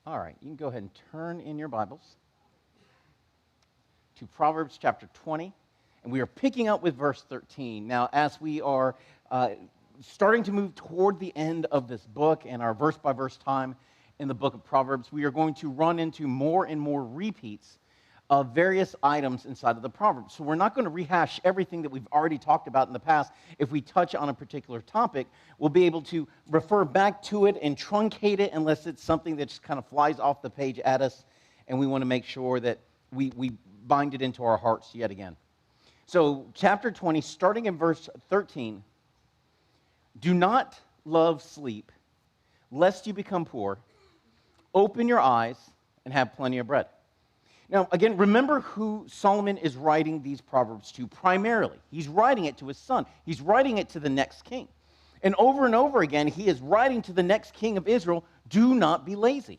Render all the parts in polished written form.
All right, you can go ahead and turn in your Bibles to Proverbs chapter 20, and we are picking up with verse 13. Now, as we are starting to move toward the end of this book and our verse-by-verse time in the book of Proverbs, we are going to run into more and more repeats of various items inside of the Proverbs. So we're not going to rehash everything that we've already talked about in the past. If we touch on a particular topic, we'll be able to refer back to it and truncate it unless it's something that just kind of flies off the page at us, and we want to make sure that we bind it into our hearts yet again. So chapter 20, starting in verse 13, do not love sleep, lest you become poor. Open your eyes and have plenty of bread. Now, again, remember who Solomon is writing these Proverbs to primarily. He's writing it to his son. He's writing it to the next king. And over again, he is writing to the next king of Israel, do not be lazy.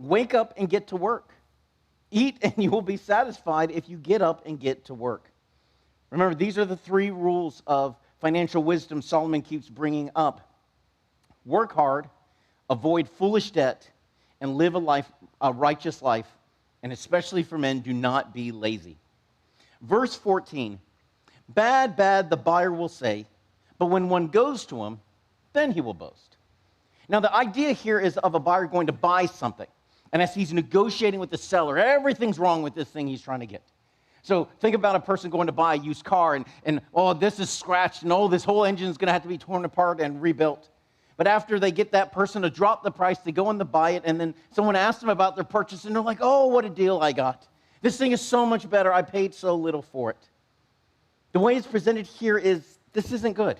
Wake up and get to work. Eat and you will be satisfied if you get up and get to work. Remember, these are the three rules of financial wisdom Solomon keeps bringing up. Work hard, avoid foolish debt, and live a righteous life. And especially for men, do not be lazy. Verse 14, bad, bad, the buyer will say, but when one goes to him, then he will boast. Now, the idea here is of a buyer going to buy something. And as he's negotiating with the seller, everything's wrong with this thing he's trying to get. So think about a person going to buy a used car and oh, this is scratched, and oh, this whole engine is going to have to be torn apart and rebuilt. But after they get that person to drop the price, they go in to buy it, and then someone asks them about their purchase, and they're like, oh, what a deal I got. This thing is so much better. I paid so little for it. The way it's presented here is this isn't good.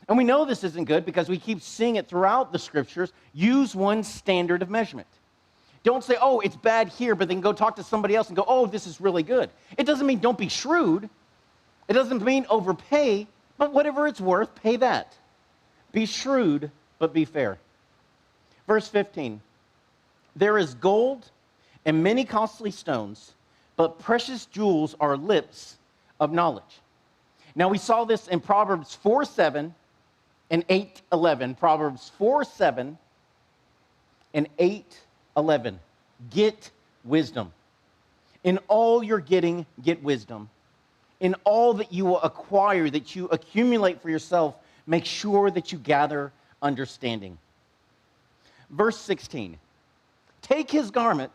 And we know this isn't good because we keep seeing it throughout the Scriptures. Use one standard of measurement. Don't say, oh, it's bad here, but then go talk to somebody else and go, oh, this is really good. It doesn't mean don't be shrewd. It doesn't mean overpay, but whatever it's worth, pay that. Be shrewd, but be fair. Verse 15, there is gold and many costly stones, but precious jewels are lips of knowledge. Now, we saw this in Proverbs 4:7 and 8:11. Proverbs 4:7 and 8:11. Get wisdom. In all you're getting, get wisdom. In all that you will acquire, that you accumulate for yourself, make sure that you gather understanding. Verse 16, take his garment,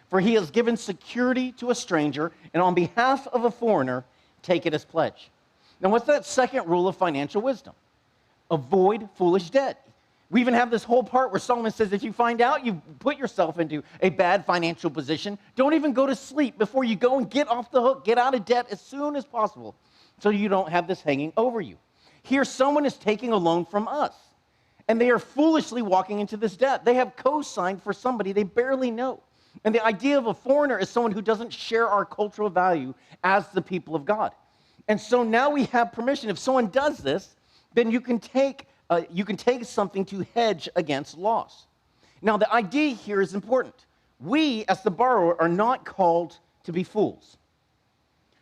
for he has given security to a stranger, and on behalf of a foreigner, take it as pledge. Now, what's that second rule of financial wisdom? Avoid foolish debt. We even have this whole part where Solomon says, if you find out you've put yourself into a bad financial position, don't even go to sleep before you go and get off the hook, get out of debt as soon as possible, so you don't have this hanging over you. Here, someone is taking a loan from us, and they are foolishly walking into this debt. They have co-signed for somebody they barely know. And the idea of a foreigner is someone who doesn't share our cultural value as the people of God. And so now we have permission. If someone does this, then you can take something to hedge against loss. Now, the idea here is important. We, as the borrower, are not called to be fools.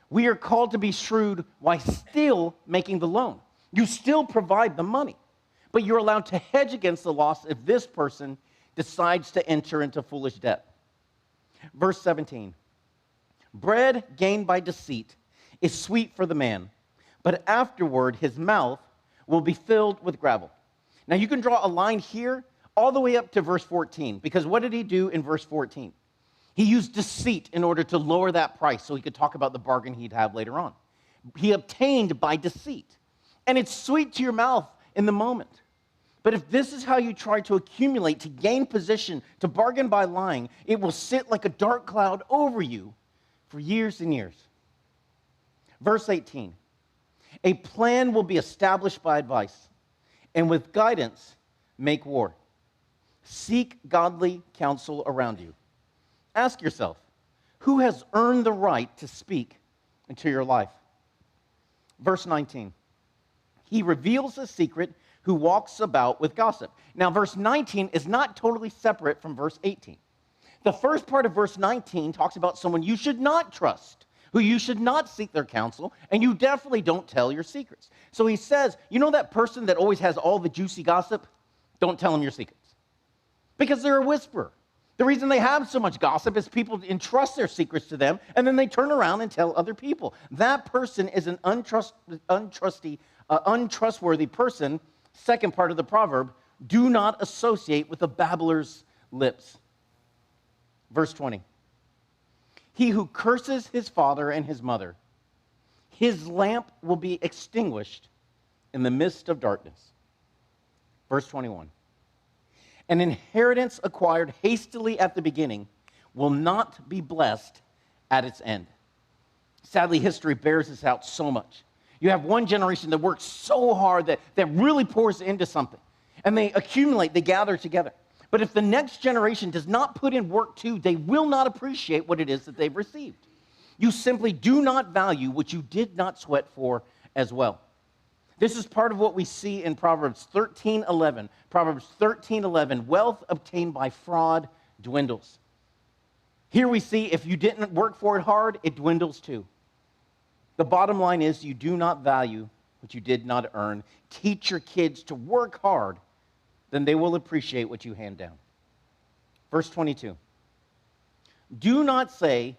We are called to be shrewd while still making the loan. You still provide the money, but you're allowed to hedge against the loss if this person decides to enter into foolish debt. Verse 17, bread gained by deceit is sweet for the man, but afterward his mouth will be filled with gravel. Now you can draw a line here all the way up to verse 14, because what did he do in verse 14? He used deceit in order to lower that price so he could talk about the bargain he'd have later on. He obtained by deceit. And it's sweet to your mouth in the moment. But if this is how you try to accumulate, to gain position, to bargain by lying, it will sit like a dark cloud over you for years and years. Verse 18, a plan will be established by advice, and with guidance, make war. Seek godly counsel around you. Ask yourself, who has earned the right to speak into your life? Verse 19, he reveals a secret who walks about with gossip. Now, verse 19 is not totally separate from verse 18. The first part of verse 19 talks about someone you should not trust, who you should not seek their counsel, and you definitely don't tell your secrets. So he says, you know that person that always has all the juicy gossip? Don't tell them your secrets. Because they're a whisperer. The reason they have so much gossip is people entrust their secrets to them, and then they turn around and tell other people. That person is an untrustworthy person. Second part of the proverb, do not associate with a babbler's lips. Verse 20. He who curses his father and his mother, his lamp will be extinguished in the midst of darkness. Verse 21. An inheritance acquired hastily at the beginning will not be blessed at its end. Sadly, history bears this out so much. You have one generation that works so hard that really pours into something, and they accumulate, they gather together. But if the next generation does not put in work too, they will not appreciate what it is that they've received. You simply do not value what you did not sweat for as well. This is part of what we see in Proverbs 13:11. Proverbs 13:11, wealth obtained by fraud dwindles. Here we see if you didn't work for it hard, it dwindles too. The bottom line is you do not value what you did not earn. Teach your kids to work hard, then they will appreciate what you hand down. Verse 22. Do not say,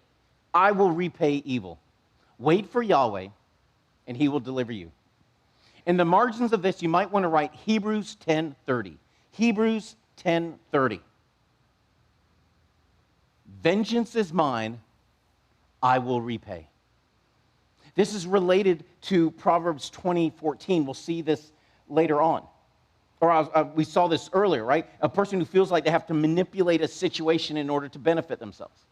I will repay evil. Wait for Yahweh, and he will deliver you. In the margins of this, you might want to write Hebrews 10:30. Hebrews 10:30. Vengeance is mine, I will repay. This is related to Proverbs 20:14. We'll see this later on. We saw this earlier, right? A person who feels like they have to manipulate a situation in order to benefit themselves.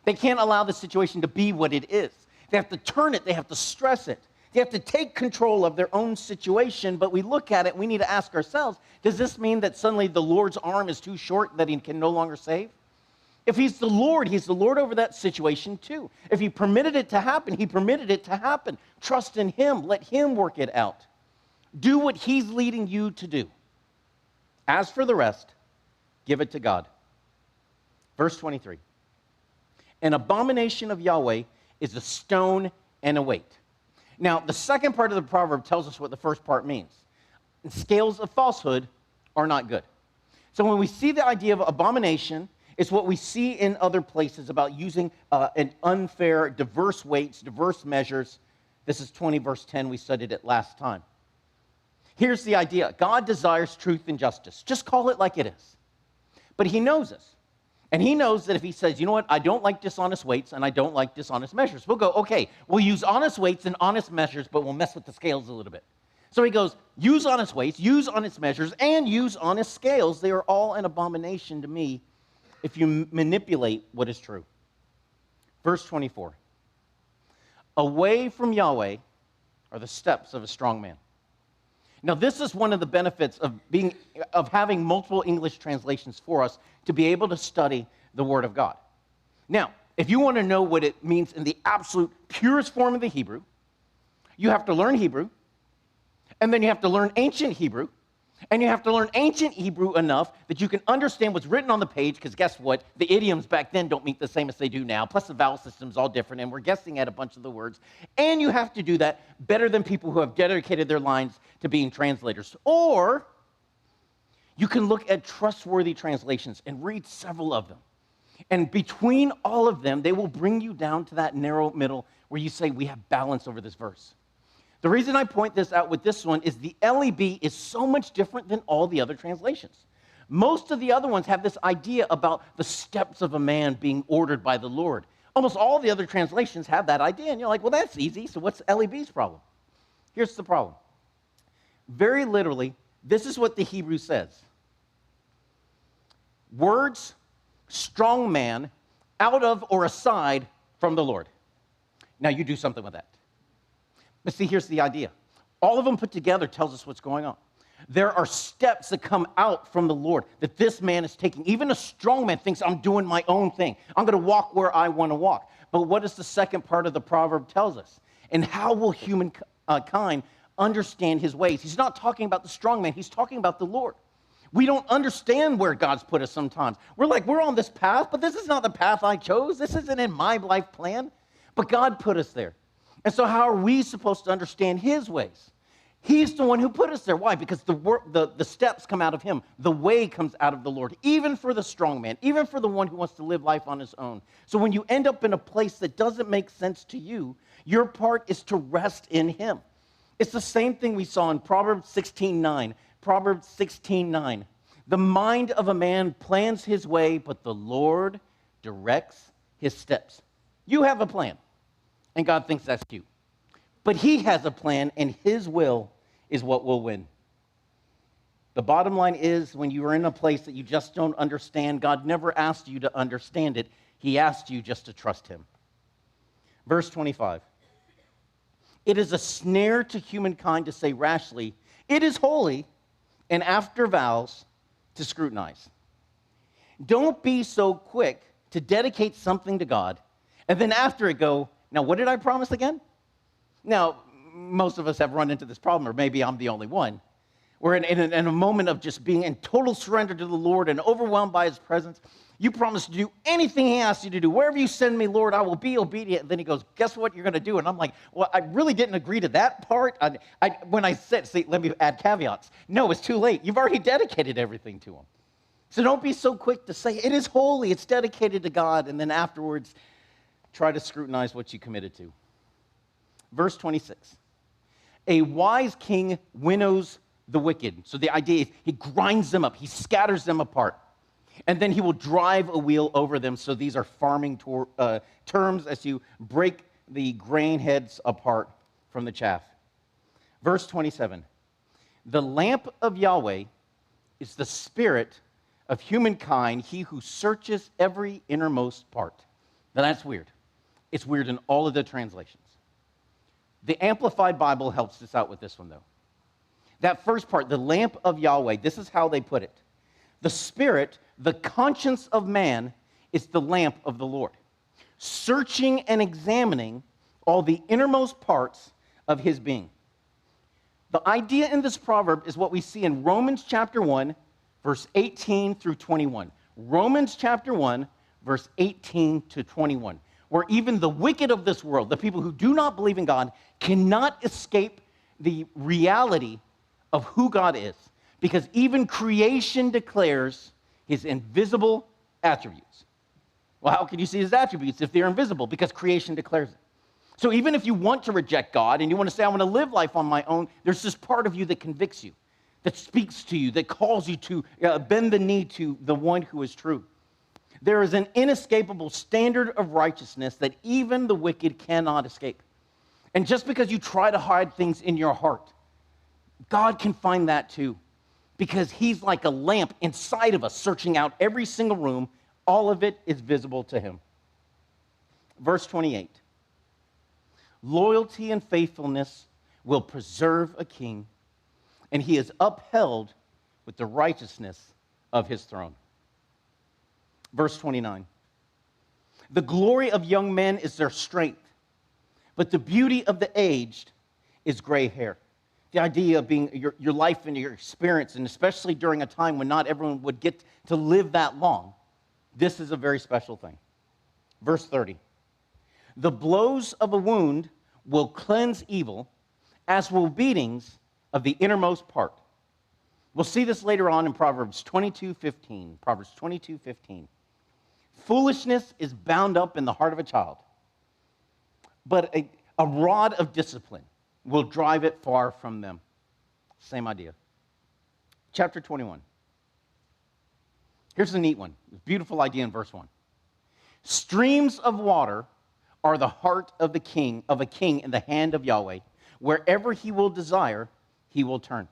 They can't allow the situation to be what it is. They have to turn it. They have to stress it. They have to take control of their own situation, but we look at it, we need to ask ourselves, does this mean that suddenly the Lord's arm is too short that he can no longer save? If he's the Lord over that situation too. If he permitted it to happen, he permitted it to happen. Trust in him. Let him work it out. Do what he's leading you to do. As for the rest, give it to God. Verse 23. An abomination of Yahweh is a stone and a weight. Now, the second part of the proverb tells us what the first part means. Scales of falsehood are not good. So when we see the idea of abomination, it's what we see in other places about using an unfair, diverse weights, diverse measures. This is 20 verse 10. We studied it last time. Here's the idea. God desires truth and justice. Just call it like it is. But he knows us. And he knows that if he says, you know what, I don't like dishonest weights and I don't like dishonest measures, we'll go, okay, we'll use honest weights and honest measures, but we'll mess with the scales a little bit. So he goes, use honest weights, use honest measures, and use honest scales. They are all an abomination to me if you manipulate what is true. Verse 24. Away from Yahweh are the steps of a strong man. Now, this is one of the benefits of having multiple English translations for us to be able to study the Word of God. Now, if you want to know what it means in the absolute purest form of the Hebrew, you have to learn Hebrew, and then you have to learn ancient Hebrew, and you have to learn ancient Hebrew enough that you can understand what's written on the page, because guess what? The idioms back then don't meet the same as they do now, plus the vowel system's all different, and we're guessing at a bunch of the words. And you have to do that better than people who have dedicated their lives to being translators. Or you can look at trustworthy translations and read several of them. And between all of them, they will bring you down to that narrow middle where you say, we have balance over this verse. The reason I point this out with this one is the LEB is so much different than all the other translations. Most of the other ones have this idea about the steps of a man being ordered by the Lord. Almost all the other translations have that idea, and you're like, well, that's easy, so what's LEB's problem? Here's the problem. Very literally, this is what the Hebrew says. Words, strong man, out of or aside from the Lord. Now you do something with that. But see, here's the idea. All of them put together tells us what's going on. There are steps that come out from the Lord that this man is taking. Even a strong man thinks, I'm doing my own thing. I'm going to walk where I want to walk. But what does the second part of the proverb tells us? And how will humankind understand his ways? He's not talking about the strong man. He's talking about the Lord. We don't understand where God's put us sometimes. We're like, we're on this path, but this is not the path I chose. This isn't in my life plan. But God put us there. And so how are we supposed to understand his ways? He's the one who put us there. Why? Because the steps come out of him. The way comes out of the Lord, even for the strong man, even for the one who wants to live life on his own. So when you end up in a place that doesn't make sense to you, your part is to rest in him. It's the same thing we saw in Proverbs 16:9. Proverbs 16:9. The mind of a man plans his way, but the Lord directs his steps. You have a plan, and God thinks that's cute. But he has a plan, and his will is what will win. The bottom line is, when you are in a place that you just don't understand, God never asked you to understand it. He asked you just to trust him. Verse 25. It is a snare to humankind to say rashly, it is holy, and after vows to scrutinize. Don't be so quick to dedicate something to God, and then after it go, now what did I promise again? Now, most of us have run into this problem, or maybe I'm the only one. We're in a moment of just being in total surrender to the Lord and overwhelmed by his presence. You promise to do anything he asks you to do. Wherever you send me, Lord, I will be obedient. And then he goes, guess what you're going to do? And I'm like, well, I really didn't agree to that part. When I said, see, let me add caveats. No, it's too late. You've already dedicated everything to him. So don't be so quick to say, it is holy, it's dedicated to God, and then afterwards try to scrutinize what you committed to. Verse 26. A wise king winnows the wicked. So the idea is he grinds them up, he scatters them apart, and then he will drive a wheel over them. So these are farming terms as you break the grain heads apart from the chaff. Verse 27. The lamp of Yahweh is the spirit of humankind, he who searches every innermost part. Now that's weird. It's weird in all of the translations. The Amplified Bible helps us out with this one, though. That first part, the lamp of Yahweh, this is how they put it. The spirit, the conscience of man, is the lamp of the Lord, searching and examining all the innermost parts of his being. The idea in this proverb is what we see in Romans chapter 1, verse 18 through 21. Romans chapter 1, verse 18 to 21. Where even the wicked of this world, the people who do not believe in God, cannot escape the reality of who God is, because even creation declares his invisible attributes. Well, how can you see his attributes if they're invisible? Because creation declares it. So even if you want to reject God and you want to say, I want to live life on my own, there's this part of you that convicts you, that speaks to you, that calls you to bend the knee to the one who is true. There is an inescapable standard of righteousness that even the wicked cannot escape. And just because you try to hide things in your heart, God can find that too. Because he's like a lamp inside of us, searching out every single room. All of it is visible to him. Verse 28. Loyalty and faithfulness will preserve a king, and he is upheld with the righteousness of his throne. Verse 29. The glory of young men is their strength, but the beauty of the aged is gray hair. The idea of being your life and your experience, and especially during a time when not everyone would get to live that long, this is a very special thing. Verse 30. The blows of a wound will cleanse evil, as will beatings of the innermost part. We'll see this later on in Proverbs 22:15. Proverbs 22:15. Foolishness is bound up in the heart of a child, but a rod of discipline will drive it far from them. Same idea. Chapter 21. Here's a neat one. Beautiful idea in verse 1. Streams of water are the heart of a king in the hand of Yahweh. Wherever he will desire, he will turn.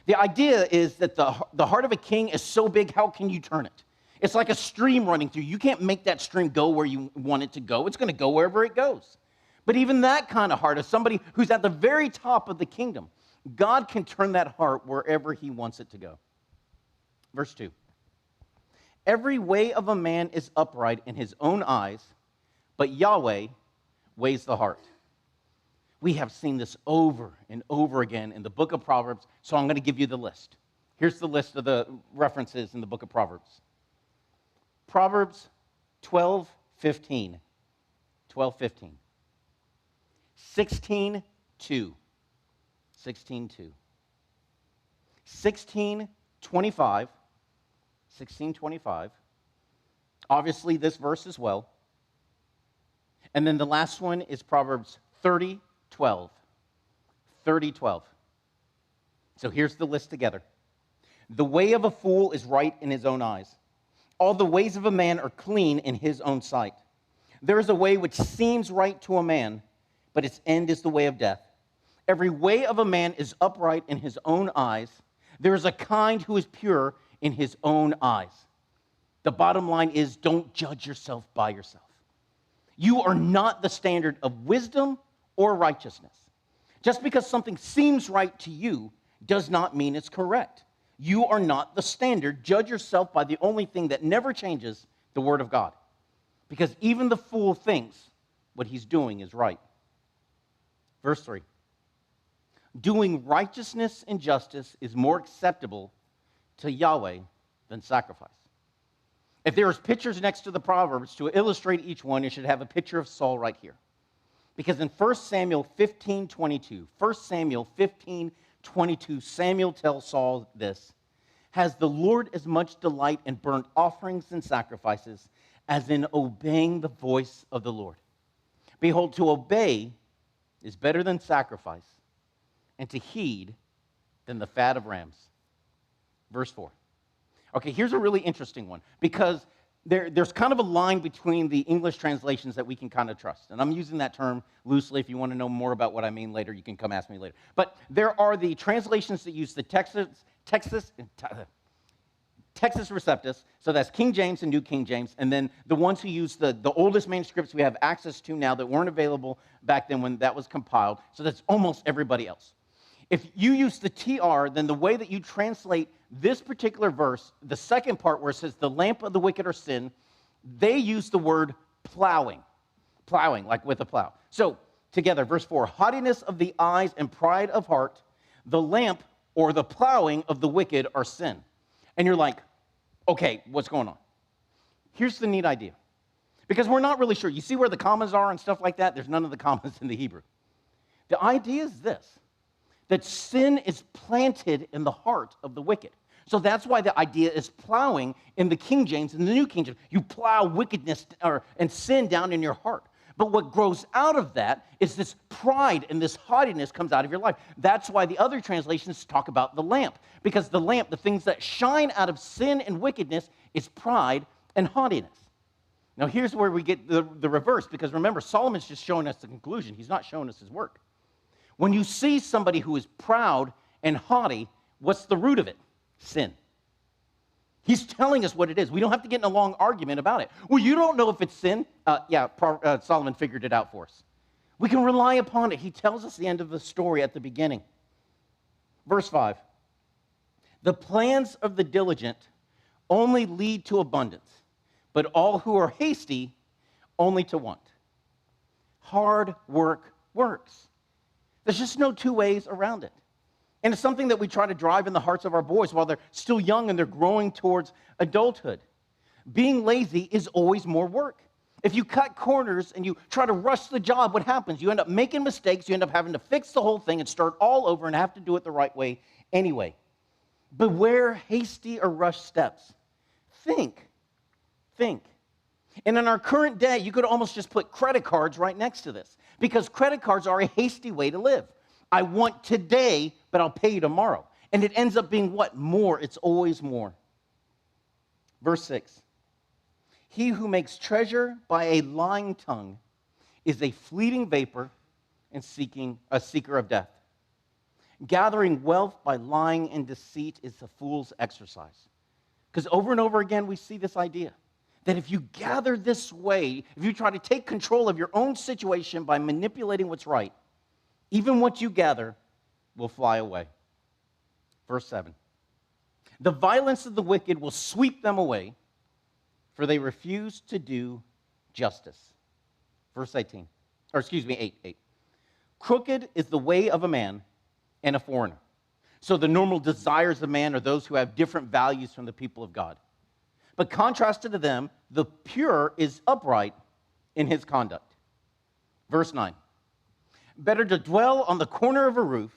The idea is that the heart of a king is so big, how can you turn it? It's like a stream running through. You can't make that stream go where you want it to go. It's going to go wherever it goes. But even that kind of heart is somebody who's at the very top of the kingdom. God can turn that heart wherever he wants it to go. Verse 2. Every way of a man is upright in his own eyes, but Yahweh weighs the heart. We have seen this over and over again in the book of Proverbs, so I'm going to give you the list. Here's the list of the references in the book of Proverbs. Proverbs 12:15. 12:15. 16:2. 16:2. 16:25. 16:25. Obviously, this verse as well. And then the last one is Proverbs 30:12. 30:12. So here's the list together. The way of a fool is right in his own eyes. All the ways of a man are clean in his own sight. There is a way which seems right to a man, but its end is the way of death. Every way of a man is upright in his own eyes. There is a kind who is pure in his own eyes. The bottom line is, don't judge yourself by yourself. You are not the standard of wisdom or righteousness. Just because something seems right to you does not mean it's correct. You are not the standard. Judge yourself by the only thing that never changes, the Word of God. Because even the fool thinks what he's doing is right. Verse 3. Doing righteousness and justice is more acceptable to Yahweh than sacrifice. If there is pictures next to the Proverbs to illustrate each one, you should have a picture of Saul right here. Because in 1 Samuel 15:22, 1 Samuel 15:22, Samuel tells Saul this: Has the Lord as much delight in burnt offerings and sacrifices as in obeying the voice of the Lord? Behold, to obey is better than sacrifice, and to heed than the fat of rams. Verse 4. Okay, here's a really interesting one, because there's kind of a line between the English translations that we can kind of trust. And I'm using that term loosely. If you want to know more about what I mean later, you can come ask me later. But there are the translations that use the Texas Receptus, so that's King James and New King James, and then the ones who use the oldest manuscripts we have access to now that weren't available back then when that was compiled, so that's almost everybody else. If you use the TR, then the way that you translate this particular verse, the second part where it says the lamp of the wicked are sin, they use the word plowing. Plowing, like with a plow. So, together, verse 4, haughtiness of the eyes and pride of heart, the lamp or the plowing of the wicked are sin. And you're like, okay, what's going on? Here's the neat idea. Because we're not really sure. You see where the commas are and stuff like that? There's none of the commas in the Hebrew. The idea is this: that sin is planted in the heart of the wicked. So that's why the idea is plowing in the King James and the New King James. You plow wickedness and sin down in your heart. But what grows out of that is this pride and this haughtiness comes out of your life. That's why the other translations talk about the lamp. Because the lamp, the things that shine out of sin and wickedness, is pride and haughtiness. Now here's where we get the reverse, because remember, Solomon's just showing us the conclusion. He's not showing us his work. When you see somebody who is proud and haughty, what's the root of it? Sin. He's telling us what it is. We don't have to get in a long argument about it. Well, you don't know if it's sin. Solomon figured it out for us. We can rely upon it. He tells us the end of the story at the beginning. Verse 5. The plans of the diligent only lead to abundance, but all who are hasty only to want. Hard work works. There's just no two ways around it. And it's something that we try to drive in the hearts of our boys while they're still young and they're growing towards adulthood. Being lazy is always more work. If you cut corners and you try to rush the job, what happens? You end up making mistakes. You end up having to fix the whole thing and start all over and have to do it the right way anyway. Beware hasty or rushed steps. Think. And in our current day, you could almost just put credit cards right next to this, because credit cards are a hasty way to live. I want today, but I'll pay you tomorrow. And it ends up being what? More. It's always more. Verse 6. He who makes treasure by a lying tongue is a fleeting vapor and a seeker of death. Gathering wealth by lying and deceit is a fool's exercise. Because over and over again, we see this idea that if you gather this way, if you try to take control of your own situation by manipulating what's right, even what you gather will fly away. Verse 7. The violence of the wicked will sweep them away, for they refuse to do justice. Verse 8. Crooked is the way of a man and a foreigner. So the normal desires of man are those who have different values from the people of God. But contrasted to them, the pure is upright in his conduct. Verse 9. Better to dwell on the corner of a roof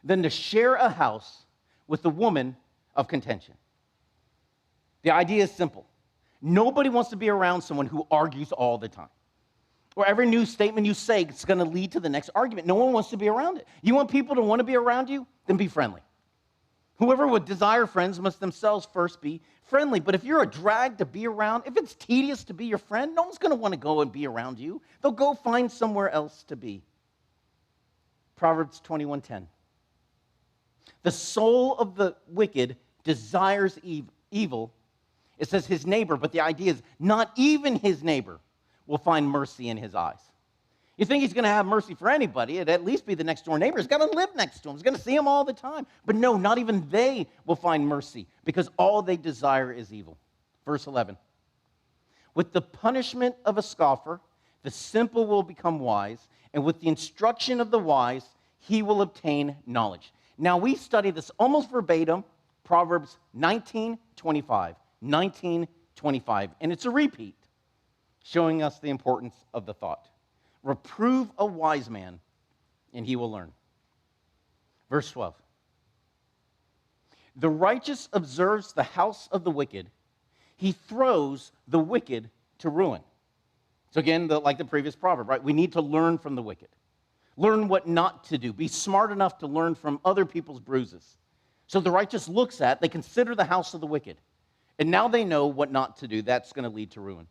than to share a house with a woman of contention. The idea is simple. Nobody wants to be around someone who argues all the time. Or every new statement you say is going to lead to the next argument. No one wants to be around it. You want people to want to be around you? Then be friendly. Whoever would desire friends must themselves first be friendly. But if you're a drag to be around, if it's tedious to be your friend, no one's going to want to go and be around you. They'll go find somewhere else to be. Proverbs 21:10. The soul of the wicked desires evil. It says his neighbor, but the idea is not even his neighbor will find mercy in his eyes. You think he's going to have mercy for anybody? It'd at least be the next door neighbor. He's got to live next to him. He's going to see him all the time. But no, not even they will find mercy because all they desire is evil. Verse 11. With the punishment of a scoffer, the simple will become wise, and with the instruction of the wise, he will obtain knowledge. Now, we study this almost verbatim, Proverbs 19:25. 19:25. And it's a repeat, showing us the importance of the thought. Reprove a wise man, and he will learn. Verse 12. The righteous observes the house of the wicked. He throws the wicked to ruin. So again, like the previous proverb, right? We need to learn from the wicked. Learn what not to do. Be smart enough to learn from other people's bruises. So the righteous looks at, they consider the house of the wicked. And now they know what not to do. That's going to lead to ruin.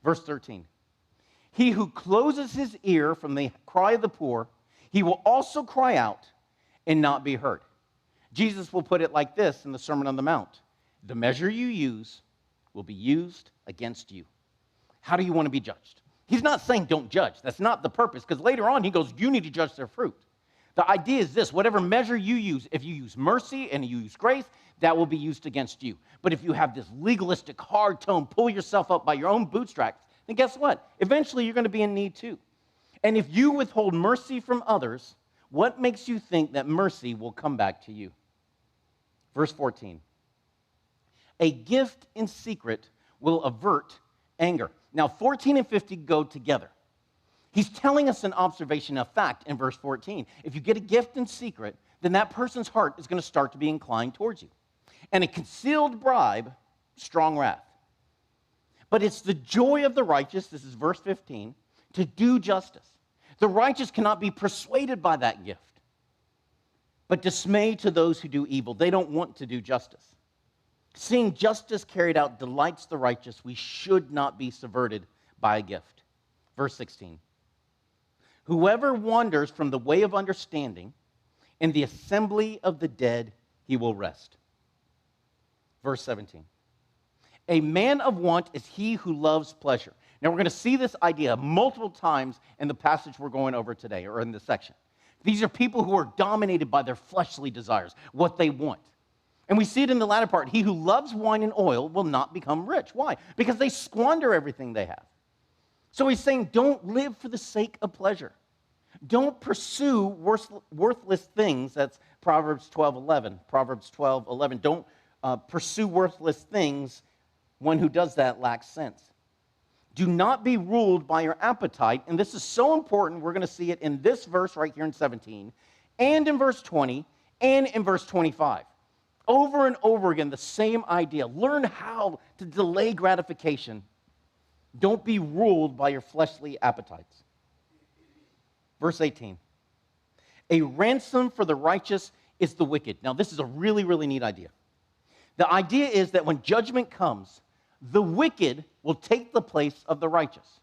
Verse 13. He who closes his ear from the cry of the poor, he will also cry out and not be heard. Jesus will put it like this in the Sermon on the Mount. The measure you use will be used against you. How do you want to be judged? He's not saying don't judge. That's not the purpose, because later on he goes, you need to judge their fruit. The idea is this: whatever measure you use, if you use mercy and you use grace, that will be used against you. But if you have this legalistic, hard tone, pull yourself up by your own bootstraps, then guess what? Eventually you're going to be in need too. And if you withhold mercy from others, what makes you think that mercy will come back to you? Verse 14. A gift in secret will avert anger. Now, 14 and 15 go together. He's telling us an observation of fact in verse 14. If you get a gift in secret, then that person's heart is going to start to be inclined towards you. And a concealed bribe, strong wrath. But it's the joy of the righteous, this is verse 15, to do justice. The righteous cannot be persuaded by that gift, but dismay to those who do evil. They don't want to do justice. Seeing justice carried out delights the righteous. We should not be subverted by a gift. Verse 16. Whoever wanders from the way of understanding, in the assembly of the dead he will rest. Verse 17. A man of want is he who loves pleasure. Now we're going to see this idea multiple times in the passage we're going over today, or in this section. These are people who are dominated by their fleshly desires, what they want. And we see it in the latter part. He who loves wine and oil will not become rich. Why? Because they squander everything they have. So he's saying, don't live for the sake of pleasure. Don't pursue worthless things. That's Proverbs 12:11. Proverbs 12:11. Don't pursue worthless things. One who does that lacks sense. Do not be ruled by your appetite. And this is so important. We're going to see it in this verse right here in 17, and in verse 20, and in verse 25. Over and over again, the same idea. Learn how to delay gratification. Don't be ruled by your fleshly appetites. Verse 18. A ransom for the righteous is the wicked. Now, this is a really, really neat idea. The idea is that when judgment comes, the wicked will take the place of the righteous.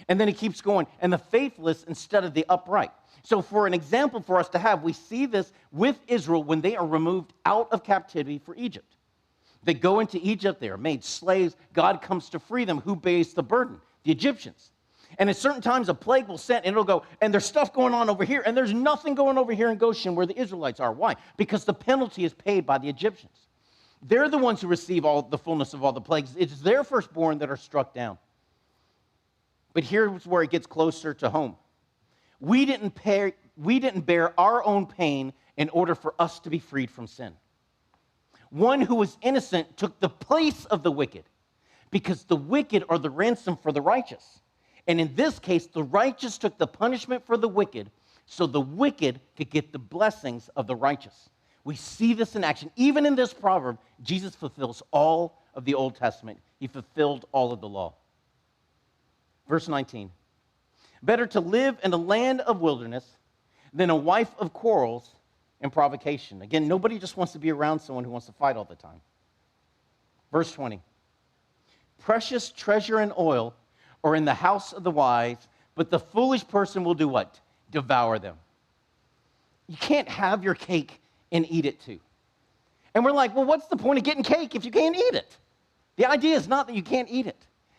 And then it keeps going. And the faithless instead of the upright. So for an example for us to have, we see this with Israel when they are removed out of captivity for Egypt. They go into Egypt, they are made slaves. God comes to free them. Who bears the burden? The Egyptians. And at certain times, a plague will set, and it'll go, and there's stuff going on over here, and there's nothing going over here in Goshen where the Israelites are. Why? Because the penalty is paid by the Egyptians. They're the ones who receive all the fullness of all the plagues. It's their firstborn that are struck down. But here's where it gets closer to home. We didn't bear our own pain in order for us to be freed from sin. One who was innocent took the place of the wicked, because the wicked are the ransom for the righteous. And in this case, the righteous took the punishment for the wicked so the wicked could get the blessings of the righteous. We see this in action. Even in this proverb, Jesus fulfills all of the Old Testament. He fulfilled all of the law. Verse 19. Better to live in a land of wilderness than a wife of quarrels and provocation. Again, nobody just wants to be around someone who wants to fight all the time. Verse 20. Precious treasure and oil are in the house of the wise, but the foolish person will do what? Devour them. You can't have your cake and eat it too. And we're like, well, what's the point of getting cake if you can't eat it? The idea is not that you can't eat it.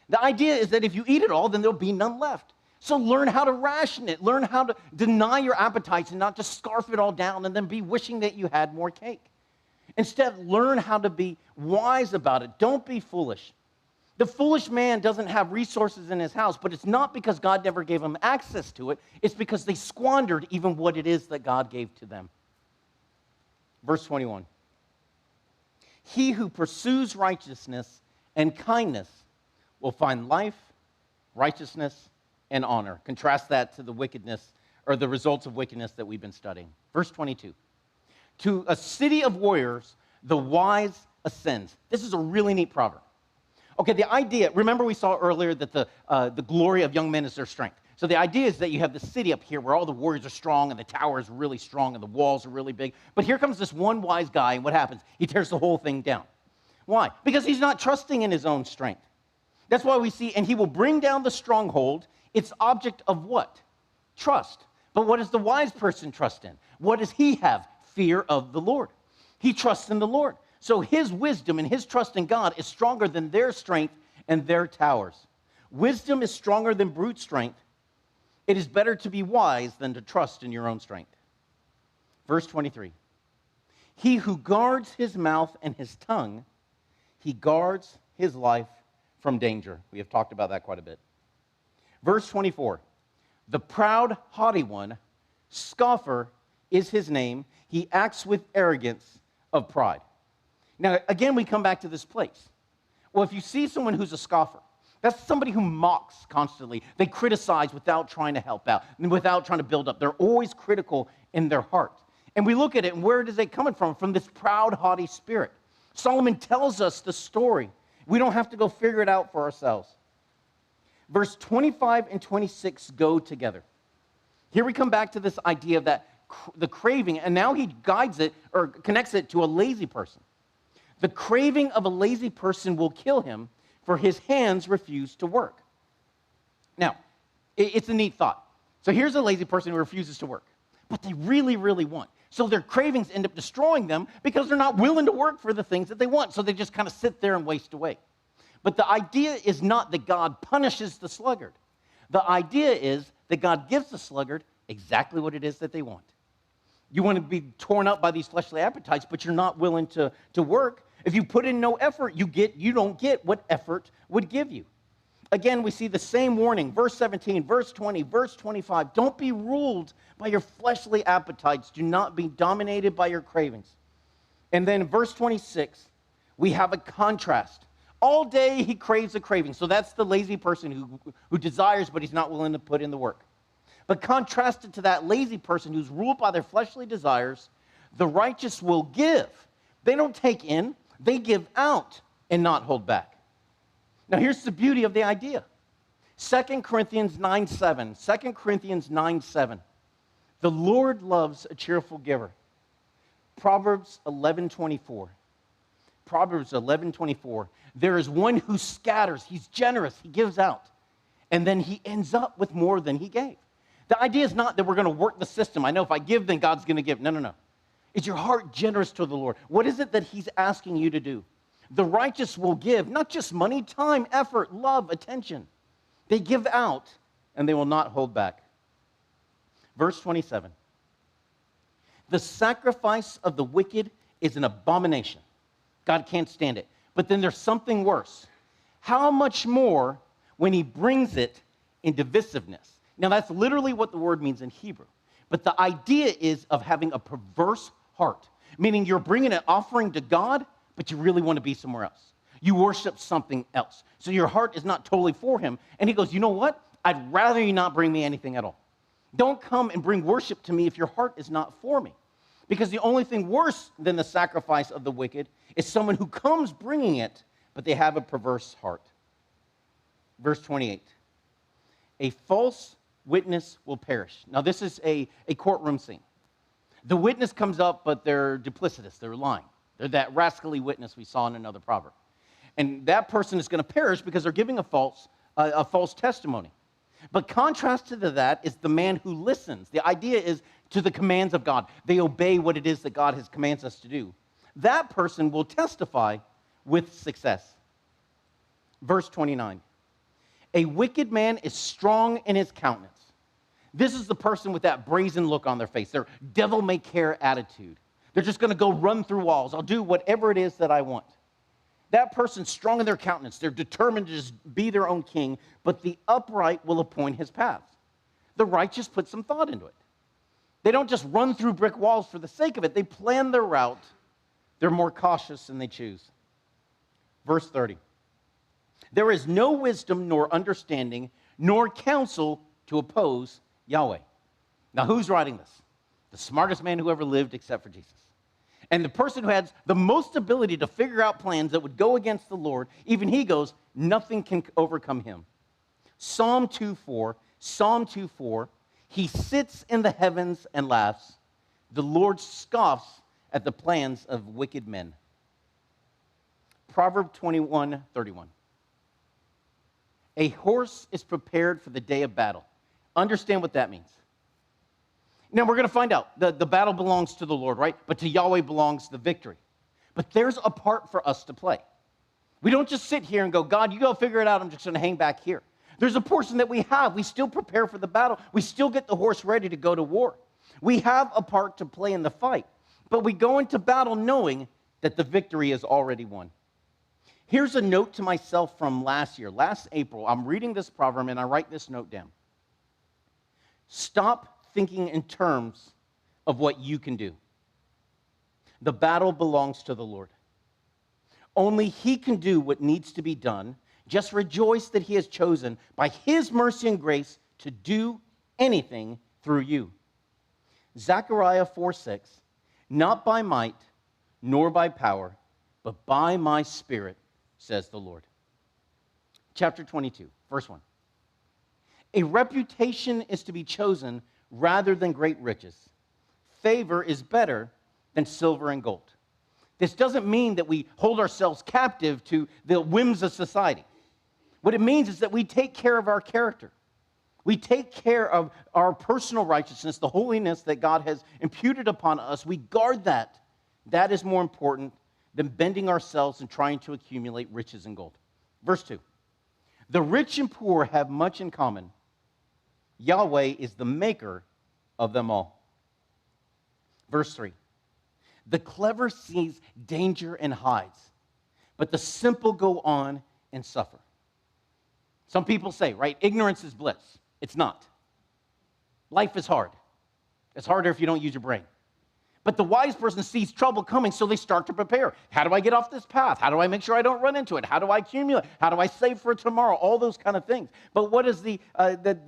The idea is that if you eat it all, then there'll be none left. So learn how to ration it. Learn how to deny your appetites and not just scarf it all down and then be wishing that you had more cake. Instead, learn how to be wise about it. Don't be foolish. The foolish man doesn't have resources in his house, but it's not because God never gave him access to it. It's because they squandered even what it is that God gave to them. Verse 21. He who pursues righteousness and kindness will find life, righteousness, and honor. Contrast that to the wickedness or the results of wickedness that we've been studying. Verse 22. To a city of warriors, the wise ascends. This is a really neat proverb. Okay, the idea, remember we saw earlier that the glory of young men is their strength. So the idea is that you have the city up here where all the warriors are strong and the tower is really strong and the walls are really big. But here comes this one wise guy, and what happens? He tears the whole thing down. Why? Because he's not trusting in his own strength. That's why we see, and he will bring down the stronghold. Its object of what? Trust. But what does the wise person trust in? What does he have? Fear of the Lord. He trusts in the Lord. So his wisdom and his trust in God is stronger than their strength and their towers. Wisdom is stronger than brute strength. It is better to be wise than to trust in your own strength. Verse 23. He who guards his mouth and his tongue, he guards his life from danger. We have talked about that quite a bit. Verse 24. The proud, haughty one, scoffer is his name. He acts with arrogance of pride. Now, again, we come back to this place. Well, if you see someone who's a scoffer, that's somebody who mocks constantly. They criticize without trying to help out and without trying to build up. They're always critical in their heart. And we look at it, and where does it come from? From this proud, haughty spirit. Solomon tells us the story. We don't have to go figure it out for ourselves. Verse 25 and 26 go together. Here we come back to this idea of that the craving, and now he guides it or connects it to a lazy person. The craving of a lazy person will kill him, for his hands refuse to work. Now, it's a neat thought. So here's a lazy person who refuses to work, but they really, really want. So their cravings end up destroying them because they're not willing to work for the things that they want. So they just kind of sit there and waste away. But the idea is not that God punishes the sluggard. The idea is that God gives the sluggard exactly what it is that they want. You want to be torn up by these fleshly appetites, but you're not willing to work. If you put in no effort, you don't get what effort would give you. Again, we see the same warning. Verse 17, verse 20, verse 25. Don't be ruled by your fleshly appetites. Do not be dominated by your cravings. And then verse 26, we have a contrast. All day he craves a craving. So that's the lazy person who desires, but he's not willing to put in the work. But contrasted to that lazy person who's ruled by their fleshly desires, the righteous will give. They don't take in, they give out and not hold back. Now here's the beauty of the idea. 2 Corinthians 9:7. 2 Corinthians 9:7. The Lord loves a cheerful giver. Proverbs 11:24. Proverbs 11:24. There is one who scatters. He's generous. He gives out. And then he ends up with more than he gave. The idea is not that we're going to work the system. I know if I give, then God's going to give. No. Is your heart generous to the Lord? What is it that he's asking you to do? The righteous will give, not just money, time, effort, love, attention. They give out, and they will not hold back. Verse 27. The sacrifice of the wicked is an abomination. God can't stand it. But then there's something worse. How much more when he brings it in divisiveness? Now, that's literally what the word means in Hebrew. But the idea is of having a perverse heart, meaning you're bringing an offering to God, but you really want to be somewhere else. You worship something else. So your heart is not totally for him. And he goes, you know what? I'd rather you not bring me anything at all. Don't come and bring worship to me if your heart is not for me. Because the only thing worse than the sacrifice of the wicked is someone who comes bringing it, but they have a perverse heart. Verse 28. A false witness will perish. Now, this is a courtroom scene. The witness comes up, but they're duplicitous. They're lying. They're that rascally witness we saw in another proverb. And that person is going to perish because they're giving a false testimony. But contrast to that is the man who listens. The idea is to the commands of God. They obey what it is that God has commands us to do. That person will testify with success. Verse 29. A wicked man is strong in his countenance. This is the person with that brazen look on their face, their devil-may-care attitude. They're just going to go run through walls. I'll do whatever it is that I want. That person's strong in their countenance. They're determined to just be their own king, but the upright will appoint his paths. The righteous put some thought into it. They don't just run through brick walls for the sake of it. They plan their route. They're more cautious than they choose. Verse 30. There is no wisdom nor understanding nor counsel to oppose Yahweh. Now, who's writing this? The smartest man who ever lived except for Jesus. And the person who has the most ability to figure out plans that would go against the Lord, even he goes, nothing can overcome him. Psalm 2:4, he sits in the heavens and laughs. The Lord scoffs at the plans of wicked men. Proverbs 21:31. A horse is prepared for the day of battle. Understand what that means. Now, we're going to find out. The battle belongs to the Lord, right? But to Yahweh belongs the victory. But there's a part for us to play. We don't just sit here and go, God, you go figure it out. I'm just going to hang back here. There's a portion that we have. We still prepare for the battle. We still get the horse ready to go to war. We have a part to play in the fight. But we go into battle knowing that the victory is already won. Here's a note to myself from last year. Last April, I'm reading this proverb and I write this note down. Stop thinking in terms of what you can do. The battle belongs to the Lord. Only he can do what needs to be done. Just rejoice that he has chosen by his mercy and grace to do anything through you. Zechariah 4:6, not by might nor by power, but by my spirit, says the Lord. Chapter 22, verse 1. A reputation is to be chosen rather than great riches. Favor is better than silver and gold. This doesn't mean that we hold ourselves captive to the whims of society. What it means is that we take care of our character. We take care of our personal righteousness, the holiness that God has imputed upon us. We guard that. That is more important than bending ourselves and trying to accumulate riches and gold. Verse 2. The rich and poor have much in common. Yahweh is the maker of them all. Verse 3. The clever sees danger and hides, but the simple go on and suffer. Some people say, right, ignorance is bliss. It's not. Life is hard. It's harder if you don't use your brain. But the wise person sees trouble coming, so they start to prepare. How do I get off this path? How do I make sure I don't run into it? How do I accumulate? How do I save for tomorrow? All those kind of things. But what is the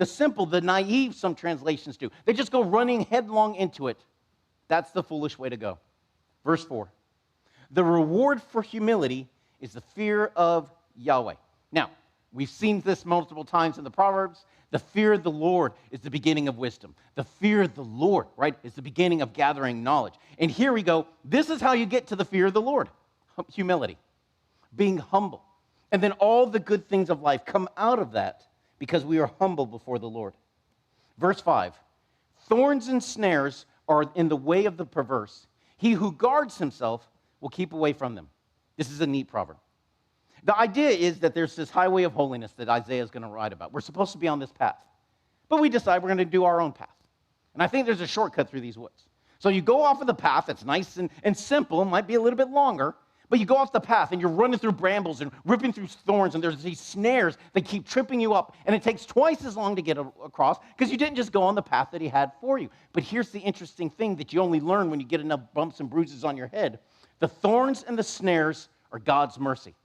simple, the naive, some translations do? They just go running headlong into it. That's the foolish way to go. Verse 4. The reward for humility is the fear of Yahweh. Now, we've seen this multiple times in the Proverbs. The fear of the Lord is the beginning of wisdom. The fear of the Lord, right, is the beginning of gathering knowledge. And here we go. This is how you get to the fear of the Lord. Humility. Being humble. And then all the good things of life come out of that because we are humble before the Lord. Verse 5. Thorns and snares are in the way of the perverse. He who guards himself will keep away from them. This is a neat proverb. The idea is that there's this highway of holiness that Isaiah is going to write about. We're supposed to be on this path. But we decide we're going to do our own path. And I think there's a shortcut through these woods. So you go off of the path that's nice and simple, might be a little bit longer, but you go off the path and you're running through brambles and ripping through thorns, and there's these snares that keep tripping you up, and it takes twice as long to get across because you didn't just go on the path that he had for you. But here's the interesting thing that you only learn when you get enough bumps and bruises on your head. The thorns and the snares are God's mercy.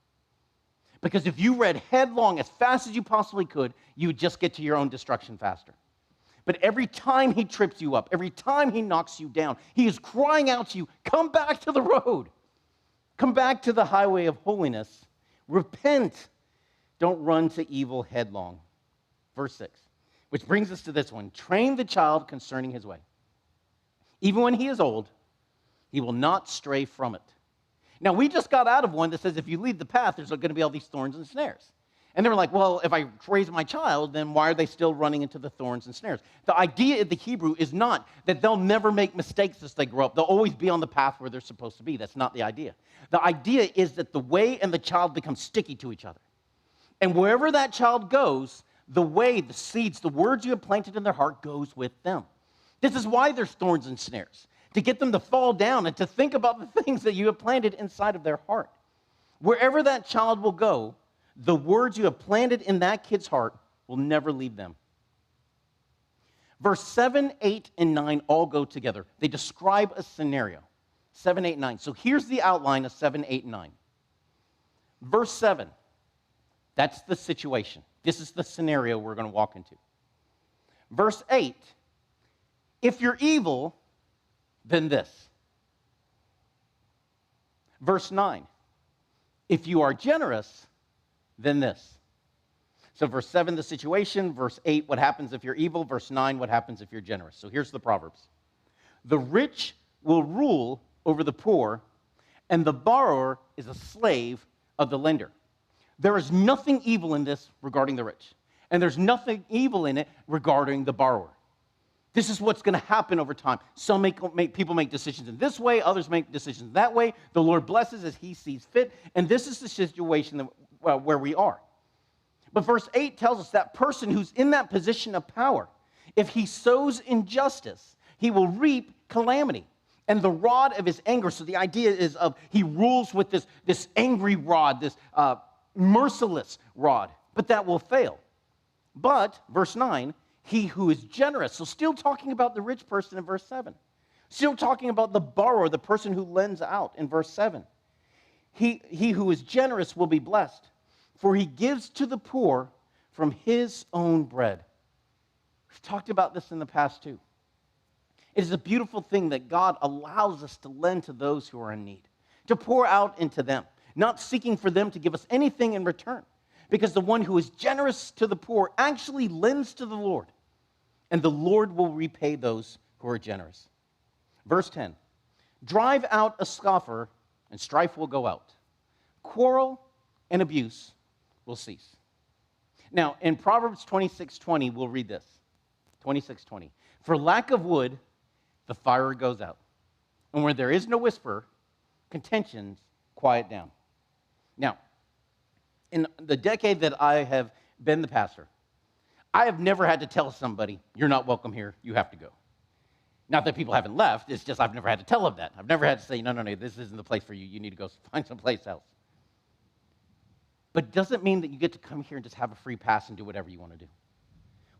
Because if you read headlong as fast as you possibly could, you would just get to your own destruction faster. But every time he trips you up, every time he knocks you down, he is crying out to you, come back to the road. Come back to the highway of holiness. Repent. Don't run to evil headlong. Verse 6, which brings us to this one. Train the child concerning his way. Even when he is old, he will not stray from it. Now, we just got out of one that says if you leave the path, there's going to be all these thorns and snares. And they were like, well, if I raise my child, then why are they still running into the thorns and snares? The idea in the Hebrew is not that they'll never make mistakes as they grow up. They'll always be on the path where they're supposed to be. That's not the idea. The idea is that the way and the child become sticky to each other. And wherever that child goes, the way, the seeds, the words you have planted in their heart goes with them. This is why there's thorns and snares, to get them to fall down and to think about the things that you have planted inside of their heart. Wherever that child will go, the words you have planted in that kid's heart will never leave them. Verse 7, 8, and 9 all go together. They describe a scenario. 7, 8, 9. So here's the outline of 7, 8, and 9. Verse 7, that's the situation. This is the scenario we're going to walk into. Verse 8, if you're evil, then this. Verse 9, if you are generous, then this. So verse 7, the situation. Verse 8, what happens if you're evil. Verse 9, what happens if you're generous. So here's the Proverbs. The rich will rule over the poor, and the borrower is a slave of the lender. There is nothing evil in this regarding the rich, and there's nothing evil in it regarding the borrower. This is what's going to happen over time. Some people make decisions in this way, others make decisions that way. The Lord blesses as he sees fit, and this is the situation where we are. But verse 8 tells us that person who's in that position of power, if he sows injustice, he will reap calamity. And the rod of his anger, so the idea is of he rules with this angry rod, this merciless rod, but that will fail. But, verse 9, he who is generous, so still talking about the rich person in verse 7, still talking about the borrower, the person who lends out in verse 7. He who is generous will be blessed, for he gives to the poor from his own bread. We've talked about this in the past too. It is a beautiful thing that God allows us to lend to those who are in need, to pour out into them, not seeking for them to give us anything in return, because the one who is generous to the poor actually lends to the Lord, and the Lord will repay those who are generous. Verse 10, drive out a scoffer, and strife will go out. Quarrel and abuse will cease. Now, in Proverbs 26:20, we'll read this. 26:20. For lack of wood, the fire goes out. And where there is no whisper, contentions quiet down. Now, in the decade that I have been the pastor, I have never had to tell somebody, you're not welcome here, you have to go. Not that people haven't left, it's just I've never had to tell them that. I've never had to say, no, this isn't the place for you. You need to go find someplace else. But it doesn't mean that you get to come here and just have a free pass and do whatever you want to do.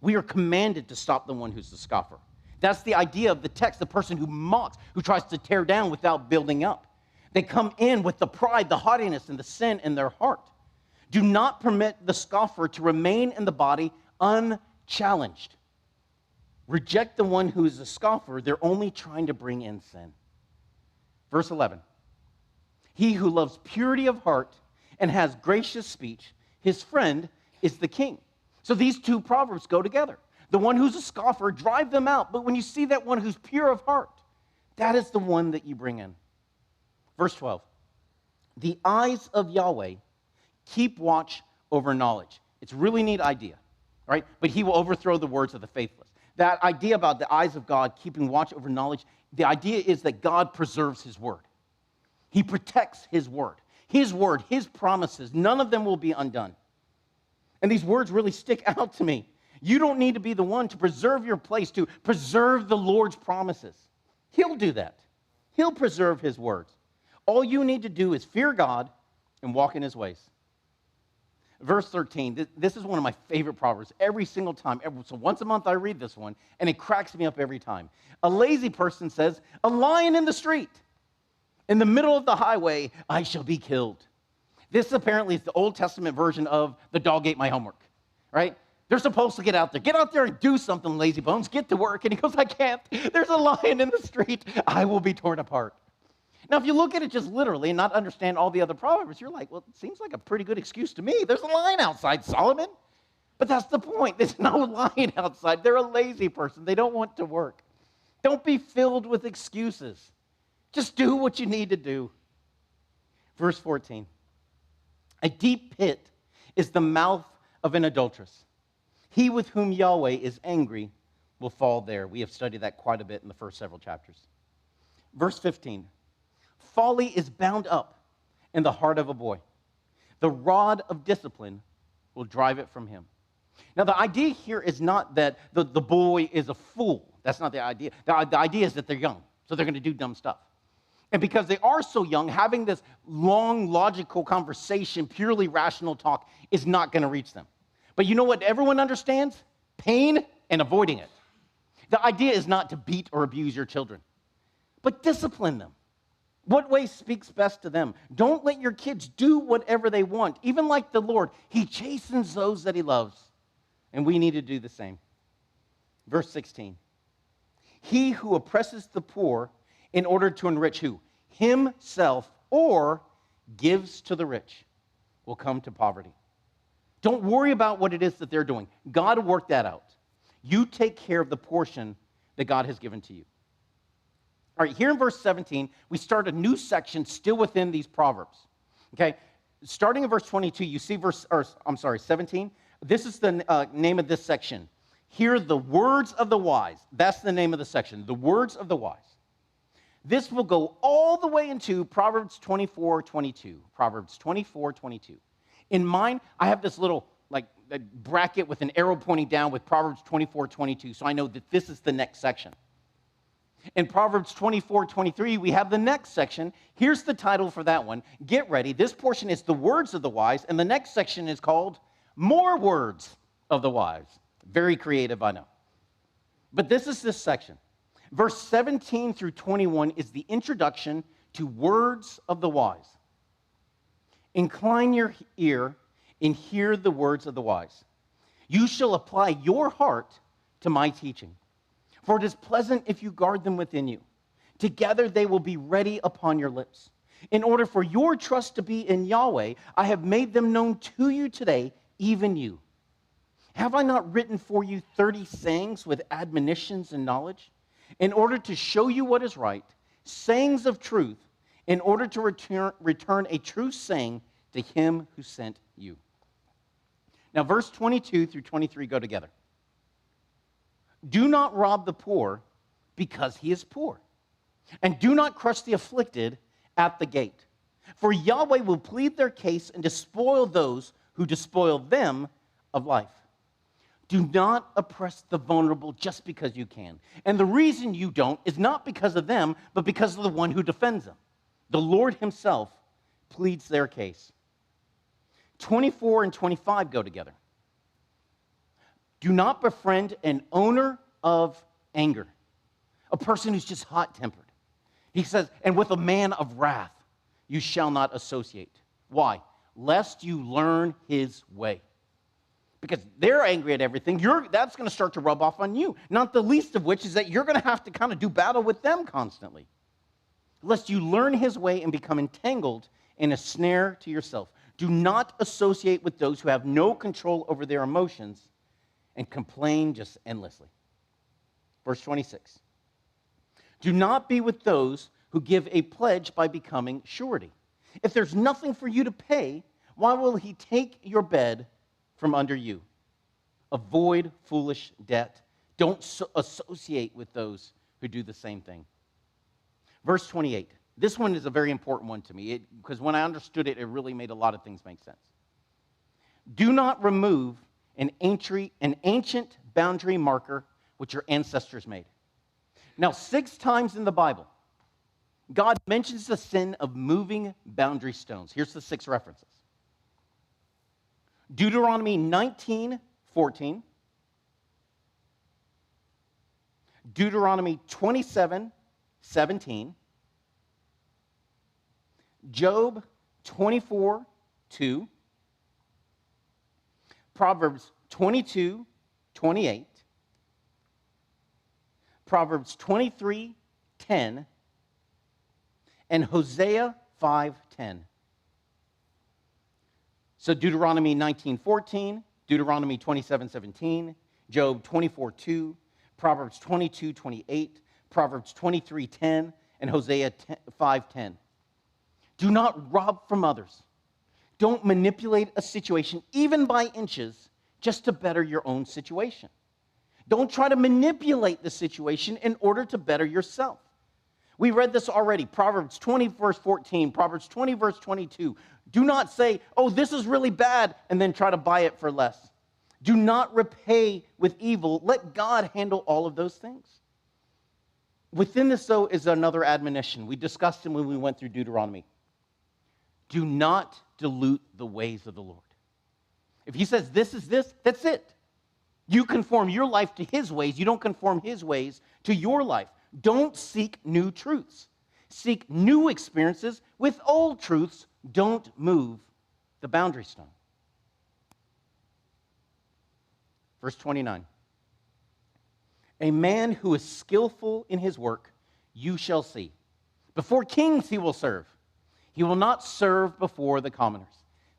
We are commanded to stop the one who's the scoffer. That's the idea of the text, the person who mocks, who tries to tear down without building up. They come in with the pride, the haughtiness, and the sin in their heart. Do not permit the scoffer to remain in the body unchallenged. Reject the one who is a scoffer. They're only trying to bring in sin. Verse 11. He who loves purity of heart and has gracious speech, his friend is the king. So these two proverbs go together. The one who's a scoffer, drive them out. But when you see that one who's pure of heart, that is the one that you bring in. Verse 12. The eyes of Yahweh keep watch over knowledge. It's a really neat idea, right? But he will overthrow the words of the faithless. That idea about the eyes of God keeping watch over knowledge, the idea is that God preserves his word. He protects his word, his promises. None of them will be undone. And these words really stick out to me. You don't need to be the one to preserve your place, to preserve the Lord's promises. He'll do that. He'll preserve his words. All you need to do is fear God and walk in his ways. Verse 13, this is one of my favorite proverbs every single time. So once a month I read this one, and it cracks me up every time. A lazy person says, a lion in the street, in the middle of the highway, I shall be killed. This apparently is the Old Testament version of the dog ate my homework, right? They're supposed to get out there. Get out there and do something, lazy bones. Get to work. And he goes, I can't. There's a lion in the street. I will be torn apart. Now, if you look at it just literally and not understand all the other proverbs, you're like, well, it seems like a pretty good excuse to me. There's a lion outside, Solomon. But that's the point. There's no lion outside. They're a lazy person. They don't want to work. Don't be filled with excuses. Just do what you need to do. Verse 14. A deep pit is the mouth of an adulteress. He with whom Yahweh is angry will fall there. We have studied that quite a bit in the first several chapters. Verse 15. Folly is bound up in the heart of a boy. The rod of discipline will drive it from him. Now, the idea here is not that the boy is a fool. That's not the idea. The idea is that they're young, so they're going to do dumb stuff. And because they are so young, having this long, logical conversation, purely rational talk, is not going to reach them. But you know what everyone understands? Pain and avoiding it. The idea is not to beat or abuse your children, but discipline them. What way speaks best to them? Don't let your kids do whatever they want. Even like the Lord, he chastens those that he loves. And we need to do the same. Verse 16. He who oppresses the poor in order to enrich who? Himself, or gives to the rich, will come to poverty. Don't worry about what it is that they're doing. God will work that out. You take care of the portion that God has given to you. All right, here in verse 17, we start a new section still within these Proverbs. Okay, starting in verse 22, you see 17. This is the name of this section. Hear the words of the wise. That's the name of the section, the words of the wise. This will go all the way into Proverbs 24:22. Proverbs 24:22. In mine, I have this little a bracket with an arrow pointing down with Proverbs 24:22, so I know that this is the next section. In Proverbs 24:23, we have the next section. Here's the title for that one. Get ready. This portion is the words of the wise, and the next section is called More Words of the Wise. Very creative, I know. But this is this section. Verse 17 through 21 is the introduction to words of the wise. Incline your ear and hear the words of the wise. You shall apply your heart to my teaching. For it is pleasant if you guard them within you. Together they will be ready upon your lips. In order for your trust to be in Yahweh, I have made them known to you today, even you. Have I not written for you 30 sayings with admonitions and knowledge? In order to show you what is right, sayings of truth, in order to return a true saying to him who sent you. Now, verse 22 through 23 go together. Do not rob the poor because he is poor, and do not crush the afflicted at the gate. For Yahweh will plead their case and despoil those who despoil them of life. Do not oppress the vulnerable just because you can. And the reason you don't is not because of them, but because of the one who defends them. The Lord himself pleads their case. 24 and 25 go together. Do not befriend an owner of anger, a person who's just hot-tempered. He says, and with a man of wrath you shall not associate. Why? Lest you learn his way. Because they're angry at everything. That's going to start to rub off on you. Not the least of which is that you're going to have to kind of do battle with them constantly. Lest you learn his way and become entangled in a snare to yourself. Do not associate with those who have no control over their emotions and complain just endlessly. Verse 26. Do not be with those who give a pledge by becoming surety. If there's nothing for you to pay, why will he take your bed from under you? Avoid foolish debt. Don't associate with those who do the same thing. Verse 28. This one is a very important one to me because when I understood it, it really made a lot of things make sense. Do not remove an ancient boundary marker which your ancestors made. Now, 6 times in the Bible, God mentions the sin of moving boundary stones. Here's the 6 references. Deuteronomy 19:14, Deuteronomy 27:17, Job 24:2, Proverbs 22:28, Proverbs 23:10, and Hosea 5:10. So Deuteronomy 19:14, Deuteronomy 27:17, Job 24:2, Proverbs 22:28, Proverbs 23:10, and Hosea 5:10. Do not rob from others. Don't manipulate a situation, even by inches, just to better your own situation. Don't try to manipulate the situation in order to better yourself. We read this already, Proverbs 20, verse 14, Proverbs 20, verse 22. Do not say, oh, this is really bad, and then try to buy it for less. Do not repay with evil. Let God handle all of those things. Within this, though, is another admonition. We discussed it when we went through Deuteronomy. Do not dilute the ways of the Lord. If he says this is this, that's it. You conform your life to his ways. You don't conform his ways to your life. Don't seek new truths. Seek new experiences with old truths. Don't move the boundary stone. Verse 29. A man who is skillful in his work, you shall see. Before kings he will serve. He will not serve before the commoners.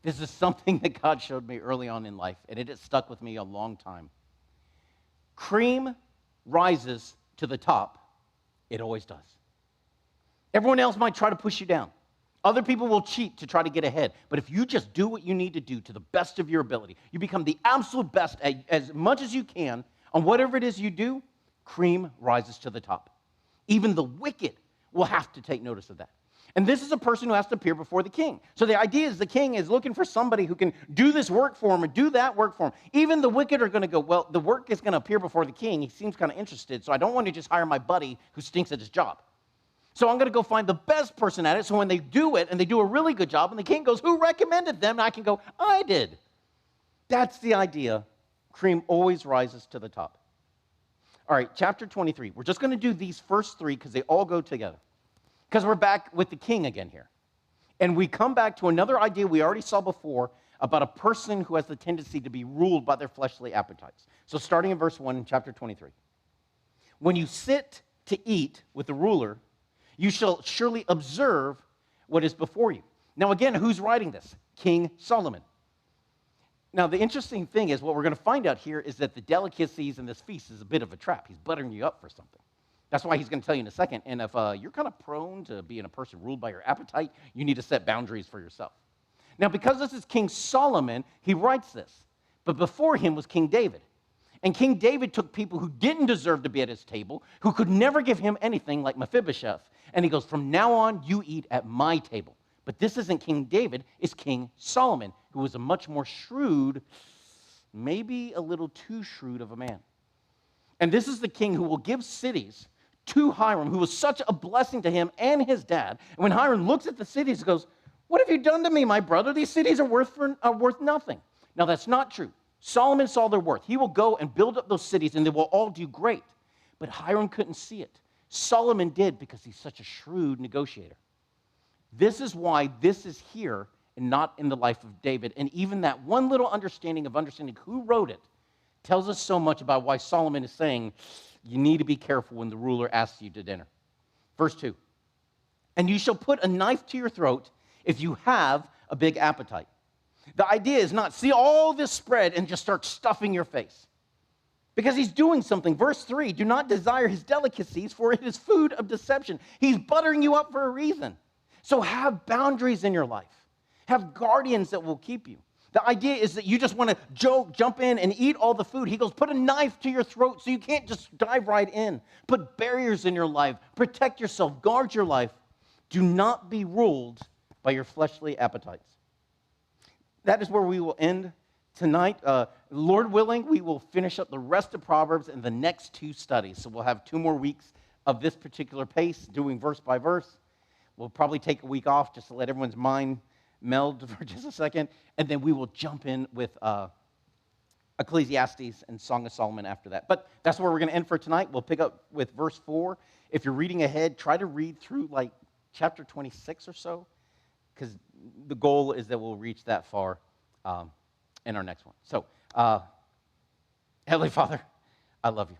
This is something that God showed me early on in life, and it has stuck with me a long time. Cream rises to the top. It always does. Everyone else might try to push you down. Other people will cheat to try to get ahead. But if you just do what you need to do to the best of your ability, you become the absolute best as much as you can on whatever it is you do, cream rises to the top. Even the wicked will have to take notice of that. And this is a person who has to appear before the king. So the idea is the king is looking for somebody who can do this work for him or do that work for him. Even the wicked are going to go, well, the work is going to appear before the king. He seems kind of interested, so I don't want to just hire my buddy who stinks at his job. So I'm going to go find the best person at it, so when they do it and they do a really good job, and the king goes, who recommended them? And I can go, I did. That's the idea. Cream always rises to the top. All right, chapter 23. We're just going to do these first three because they all go together. Because we're back with the king again here. And we come back to another idea we already saw before about a person who has the tendency to be ruled by their fleshly appetites. So starting in verse 1 in chapter 23. When you sit to eat with the ruler, you shall surely observe what is before you. Now again, who's writing this? King Solomon. Now the interesting thing is what we're going to find out here is that the delicacies in this feast is a bit of a trap. He's buttering you up for something. That's why he's going to tell you in a second. And if you're kind of prone to being a person ruled by your appetite, you need to set boundaries for yourself. Now, because this is King Solomon, he writes this. But before him was King David. And King David took people who didn't deserve to be at his table, who could never give him anything like Mephibosheth. And he goes, from now on, you eat at my table. But this isn't King David, it's King Solomon, who was a much more shrewd, maybe a little too shrewd of a man. And this is the king who will give cities to Hiram, who was such a blessing to him and his dad. And when Hiram looks at the cities, he goes, what have you done to me, my brother? These cities are worth nothing. Now, that's not true. Solomon saw their worth. He will go and build up those cities, and they will all do great. But Hiram couldn't see it. Solomon did because he's such a shrewd negotiator. This is why this is here and not in the life of David. And even that one little understanding who wrote it tells us so much about why Solomon is saying, you need to be careful when the ruler asks you to dinner. Verse 2, and you shall put a knife to your throat if you have a big appetite. The idea is not see all this spread and just start stuffing your face. Because he's doing something. Verse 3, do not desire his delicacies, for it is food of deception. He's buttering you up for a reason. So have boundaries in your life. Have guardians that will keep you. The idea is that you just want to jump in and eat all the food. He goes, put a knife to your throat so you can't just dive right in. Put barriers in your life. Protect yourself. Guard your life. Do not be ruled by your fleshly appetites. That is where we will end tonight. Lord willing, we will finish up the rest of Proverbs in the next two studies. So we'll have 2 more weeks of this particular pace, doing verse by verse. We'll probably take a week off just to let everyone's mind meld for just a second, and then we will jump in with Ecclesiastes and Song of Solomon after that. But that's where we're going to end for tonight. We'll pick up with verse 4. If you're reading ahead, try to read through like chapter 26 or so, because the goal is that we'll reach that far in our next one. So Heavenly Father, I love you.